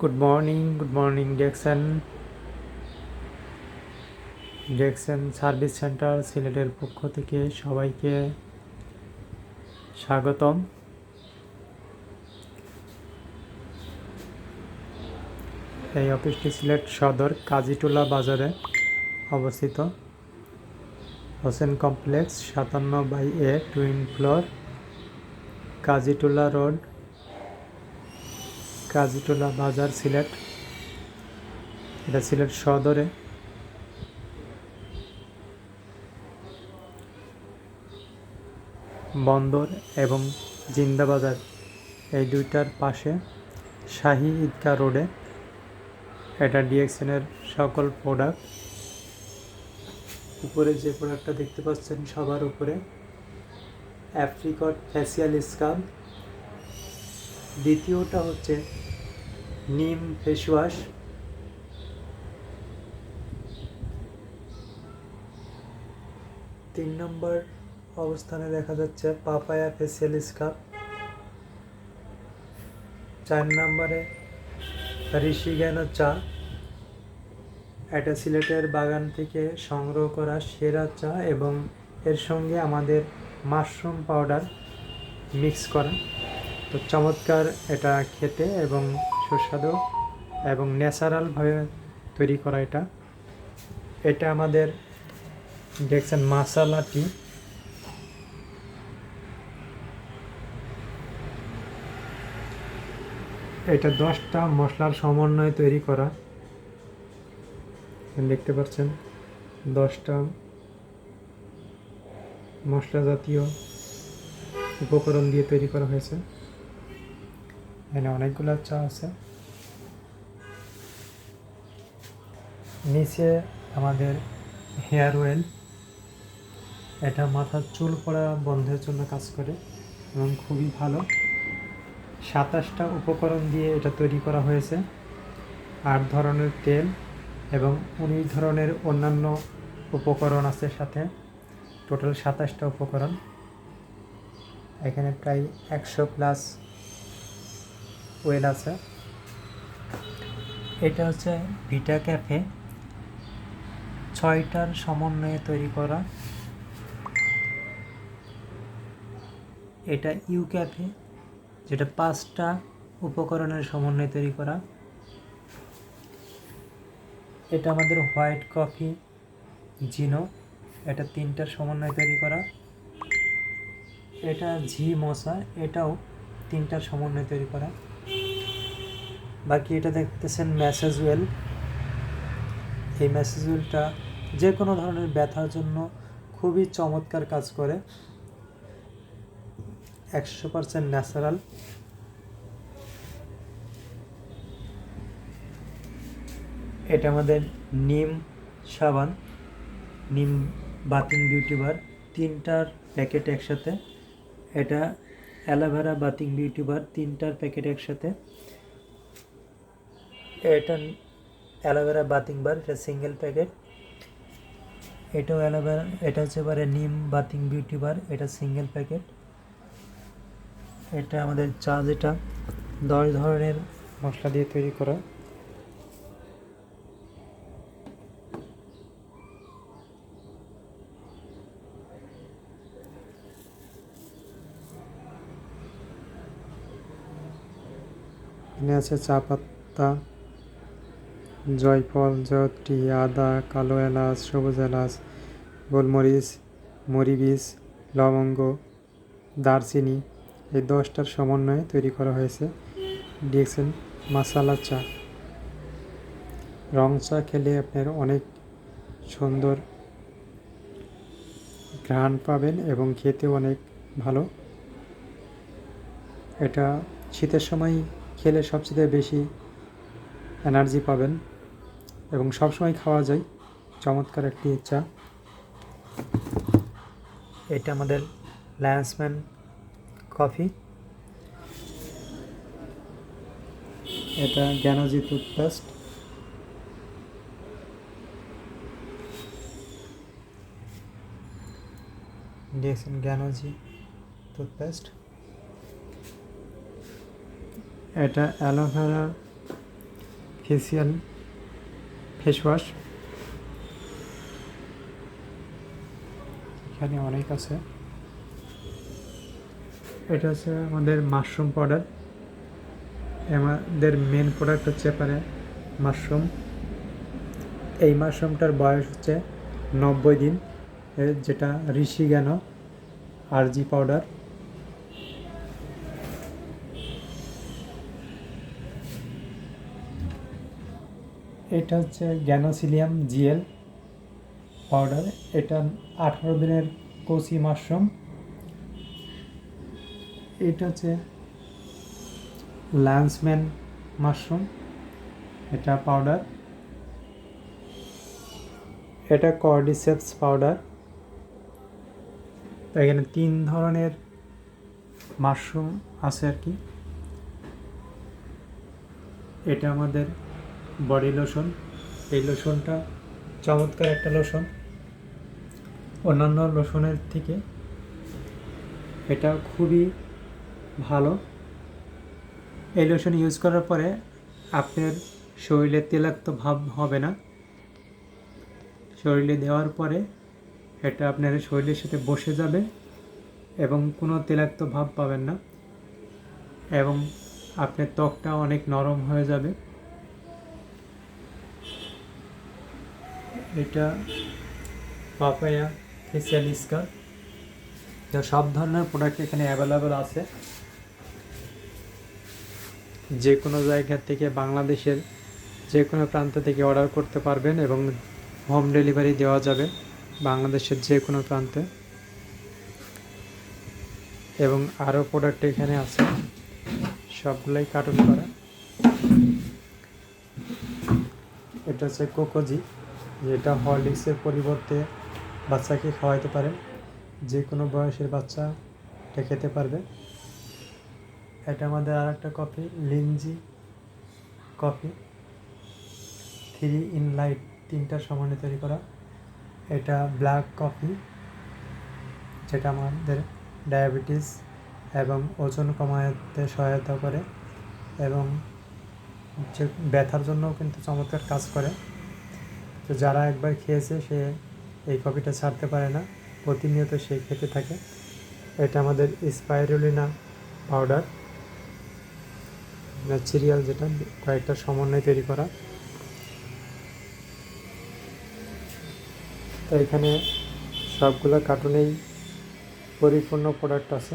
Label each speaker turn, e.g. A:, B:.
A: Good morning ডেক্সন service centre সিলেটের পক্ষ থেকে সবাইকে স্বাগতম। এই অফিসটি সিলেট সদর কাজীটোলা বাজারে অবস্থিত। Hossain complex 57/A twin floor, Kazitola road, Kazitola Bazar, Sylhet. এটা সিলেট সদরে। বন্দর এবং জিন্দাবাজার এই দুইটার পাশে শাহী ঈদগাহ রোডে। এটা ডিএক্সএনের সকল প্রোডাক্ট। উপরে যে প্রোডাক্টটা দেখতে পাচ্ছেন সবার উপরে অ্যাপ্রিকট ফেসিয়াল স্কাব, দ্বিতীয়টা হচ্ছে নিম ফেস ওয়াশ, তিন নম্বর অবস্থানে দেখা যাচ্ছে পাপায়া ফেসিয়াল স্কাব, 4 নম্বরে ঋষিজ্ঞান চা। এটা সিলেটের বাগান থেকে সংগ্রহ করা সেরা চা এবং এর সঙ্গে আমাদের মাশরুম পাউডার মিক্স করা। তো চমৎকার এটা খেতে এবং সুস্বাদু এবং ন্যাচারালভাবে তৈরি করা। এটা আমাদের দেখছেন মাসালা টি। এটা 10টা মশলার সমন্বয়ে তৈরি করা। দেখতে পাচ্ছেন 10টা মশলা জাতীয় উপকরণ দিয়ে তৈরি করা হয়েছে। এখানে অনেকগুলো চা আছে। নিচে আমাদের হেয়ার অয়েল, এটা মাথার চুল পড়া বন্ধের জন্য কাজ করে এবং খুবই ভালো। 27টা উপকরণ দিয়ে এটা তৈরি করা হয়েছে। 8 ধরনের তেল এবং 19 ধরনের অন্যান্য উপকরণ আছে সাথে। টোটাল 27টা উপকরণ। এখানে প্রায় 100+ ওয়েল আছে। এটা হচ্ছে ভিটা ক্যাফে, 6টার সমন্বয়ে তৈরি করা। এটা ইউ ক্যাফে, যেটা 5টা উপকরণের সমন্বয়ে তৈরি করা। এটা আমাদের হোয়াইট কফি জিনো, এটা 3টার সমন্বয়ে তৈরি করা। এটা ঝি মশা, এটাও 3টার সমন্বয়ে তৈরি করা। বাকি এটা দেখতেছেন ম্যাসেজ ওয়েল। এই ম্যাসেজ ওয়েলটা যে কোনো ধরনের ব্যথার জন্য খুবই চমৎকার কাজ করে, 100% ন্যাচারাল। এটা আমাদের নিম সাবান, নিম বাথিং বিউটি বার, 3টার প্যাকেট একসাথে। এটা অ্যালোভেরা বাথিং বিউটি বার, 3টার প্যাকেট একসাথে। এটা অ্যালোভেরা বাথিং বার, এটা সিঙ্গেল প্যাকেট। এটাও অ্যালোভেরা, এটা হচ্ছে এবারে নিম বাথিং বিউটি বার, এটা সিঙ্গেল প্যাকেট। এটা আমাদের চা, যেটা 10 ধরনের মশলা দিয়ে তৈরি করা। এখানে আছে চা পাতা, জয়ফল, জয়ত্রী, আদা, কালো এলাচ, সবুজ এলাচ, গোলমরিচ, মরিবীজ, লবঙ্গ, দারচিনি, এই 10টার সমন্বয়ে তৈরি করা হয়েছে ডিএক্সএন মাসালা চা। রং চা খেলে আপনার অনেক সুন্দর ঘ্রাণ পাবেন এবং খেতেও অনেক ভালো। এটা শীতের সময় খেলে সবচেয়ে বেশি এনার্জি পাবেন এবং সবসময় খাওয়া যায়। চমৎকার একটি চা। এটা আমাদের ল্যান্সম্যান কফি। এটা জ্ঞানজি টুথপেস্ট। দেখছেন জ্ঞানজি টুথপেস্ট। এটা অ্যালোভেরা ফেসিয়াল ফেস ওয়াশ, এখানে অনেক আছে। এটা হচ্ছে আমাদের মাশরুম পাউডার। আমাদের মেন প্রোডাক্ট হচ্ছে এখানে মাশরুম। এই মাশরুমটার বয়স হচ্ছে 90 দিন, যেটা ঋষিজ্ঞান আরজি পাউডার। এটা হচ্ছে গ্যানোসিলিয়াম জিএল পাউডার। এটা 18 দিনের কচি মাশরুম। এটা হচ্ছে ল্যান্সম্যান মাশরুম, এটা পাউডার। এটা কর্ডিসেপস পাউডার। এখানে 3 ধরনের মাশরুম আছে আর কি। এটা আমাদের বডি লোশন। এই লোশনটা চমৎকার একটা লোশন, অন্যান্য লোশনের থেকে এটা খুবই ভালো। এই লোশন ইউজ করার পরে আপনার শরীরে তৈলাক্ত ভাব হবে না। শরীরে দেওয়ার পরে এটা আপনার শরীরের সাথে বসে যাবে এবং কোনো তৈলাক্ত ভাব পাবেন না, এবং আপনার ত্বকটা অনেক নরম হয়ে যাবে। এটা পাপায়া ফেসিয়াল স্কার। সব ধরনের প্রোডাক্ট এখানে অ্যাভেলেবেল আছে। যে কোনো জায়গা থেকে, বাংলাদেশের যে কোনো প্রান্ত থেকে অর্ডার করতে পারবেন এবং হোম ডেলিভারি দেওয়া যাবে বাংলাদেশের যে কোনো প্রান্তে। এবং আরও প্রোডাক্ট এখানে আছে, সবগুলাই কার্টুন করা। এটা হচ্ছে কোকোজি, যেটা হরলিক্সের পরিবর্তে বাচ্চাকে খাওয়াইতে পারেন। যে কোনো বয়সের বাচ্চা এটা খেতে পারবে। এটা আমাদের আর একটা coffee, Lingzhi coffee 3 in light, 3টার সমানে তৈরি করা। এটা ব্ল্যাক কফি, যেটা আমাদের ডায়াবেটিস এবং ওজন কমাতে সহায়তা করে, এবং যে ব্যথার জন্য কিন্তু চমৎকার কাজ করে। তো যারা একবার খেয়েছে সে এই কফিটা ছাড়তে পারে না, প্রতিনিয়ত সে খেতে থাকে। এটা আমাদের স্পাইরুলিনা পাউডার, ন্যাচারাল, যেটা কয়েকটা সমন্বয়ে তৈরি করা। তো এখানে সবগুলো কার্টুনেই পরিপূর্ণ প্রোডাক্ট আছে।